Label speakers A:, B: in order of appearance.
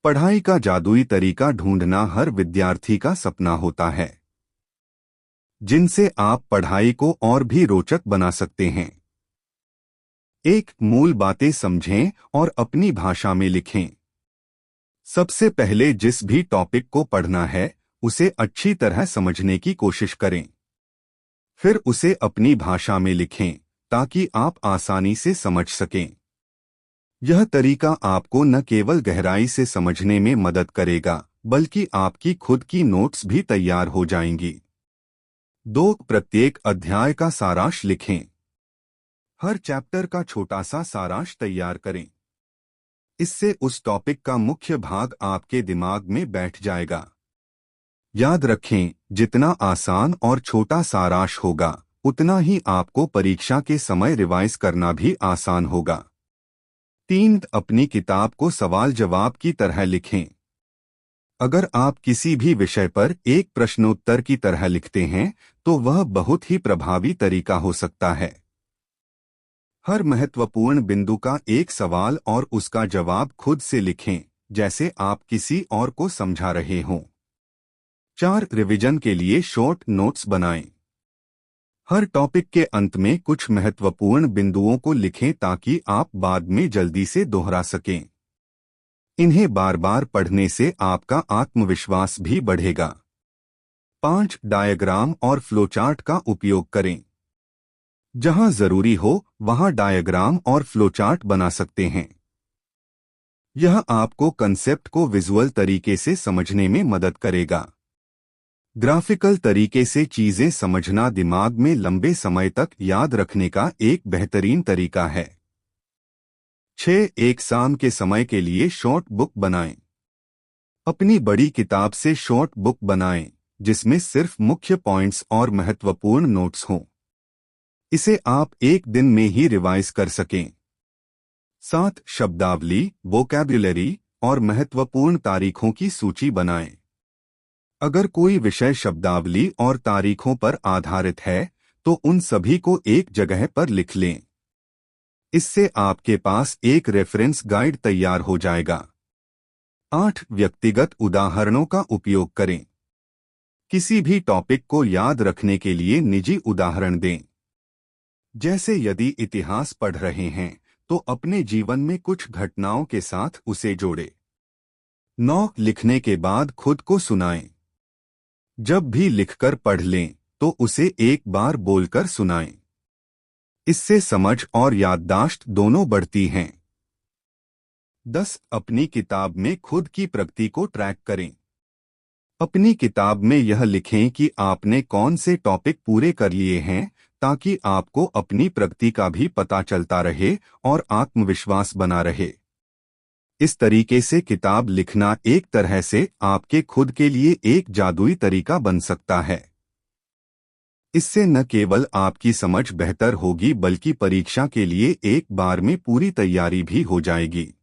A: पढ़ाई का जादुई तरीका ढूंढना हर विद्यार्थी का सपना होता है, जिनसे आप पढ़ाई को और भी रोचक बना सकते हैं। एक मूल बातें समझें और अपनी भाषा में लिखें। सबसे पहले जिस भी टॉपिक को पढ़ना है, उसे अच्छी तरह समझने की कोशिश करें। फिर उसे अपनी भाषा में लिखें ताकि आप आसानी से समझ सकें। यह तरीका आपको न केवल गहराई से समझने में मदद करेगा, बल्कि आपकी खुद की नोट्स भी तैयार हो जाएंगी। 2. प्रत्येक अध्याय का सारांश लिखें। हर चैप्टर का छोटा सा सारांश तैयार करें। इससे उस टॉपिक का मुख्य भाग आपके दिमाग में बैठ जाएगा। याद रखें, जितना आसान और छोटा सारांश होगा, उतना ही आपको परीक्षा के समय रिवाइज करना भी आसान होगा। 3. अपनी किताब को सवाल जवाब की तरह लिखें। अगर आप किसी भी विषय पर एक प्रश्नोत्तर की तरह लिखते हैं, तो वह बहुत ही प्रभावी तरीका हो सकता है। हर महत्वपूर्ण बिंदु का एक सवाल और उसका जवाब खुद से लिखें, जैसे आप किसी और को समझा रहे हों। 4. रिवीजन के लिए शॉर्ट नोट्स बनाएं। हर टॉपिक के अंत में कुछ महत्वपूर्ण बिंदुओं को लिखें ताकि आप बाद में जल्दी से दोहरा सकें। इन्हें बार बार पढ़ने से आपका आत्मविश्वास भी बढ़ेगा। 5. डायग्राम और फ्लोचार्ट का उपयोग करें। जहां जरूरी हो वहां डायग्राम और फ्लोचार्ट बना सकते हैं। यह आपको कंसेप्ट को विजुअल तरीके से समझने में मदद करेगा। ग्राफिकल तरीके से चीजें समझना दिमाग में लंबे समय तक याद रखने का एक बेहतरीन तरीका है। 6. एग्जाम के समय के लिए शॉर्ट बुक बनाएं। अपनी बड़ी किताब से शॉर्ट बुक बनाएं, जिसमें सिर्फ मुख्य पॉइंट्स और महत्वपूर्ण नोट्स हों। इसे आप एक दिन में ही रिवाइज कर सकें। 7. शब्दावली, वोकैब्युलरी और महत्वपूर्ण तारीखों की सूची बनाएं। अगर कोई विषय शब्दावली और तारीखों पर आधारित है, तो उन सभी को एक जगह पर लिख लें। इससे आपके पास एक रेफरेंस गाइड तैयार हो जाएगा। 8. व्यक्तिगत उदाहरणों का उपयोग करें। किसी भी टॉपिक को याद रखने के लिए निजी उदाहरण दें। जैसे यदि इतिहास पढ़ रहे हैं, तो अपने जीवन में कुछ घटनाओं के साथ उसे जोड़ें। 9. लिखने के बाद खुद को सुनाएं। जब भी लिखकर पढ़ लें, तो उसे एक बार बोलकर सुनाएं। इससे समझ और याददाश्त दोनों बढ़ती हैं। 10. अपनी किताब में खुद की प्रगति को ट्रैक करें। अपनी किताब में यह लिखें कि आपने कौन से टॉपिक पूरे कर लिए हैं, ताकि आपको अपनी प्रगति का भी पता चलता रहे और आत्मविश्वास बना रहे। इस तरीके से किताब लिखना एक तरह से आपके खुद के लिए एक जादुई तरीका बन सकता है। इससे न केवल आपकी समझ बेहतर होगी, बल्कि परीक्षा के लिए एक बार में पूरी तैयारी भी हो जाएगी।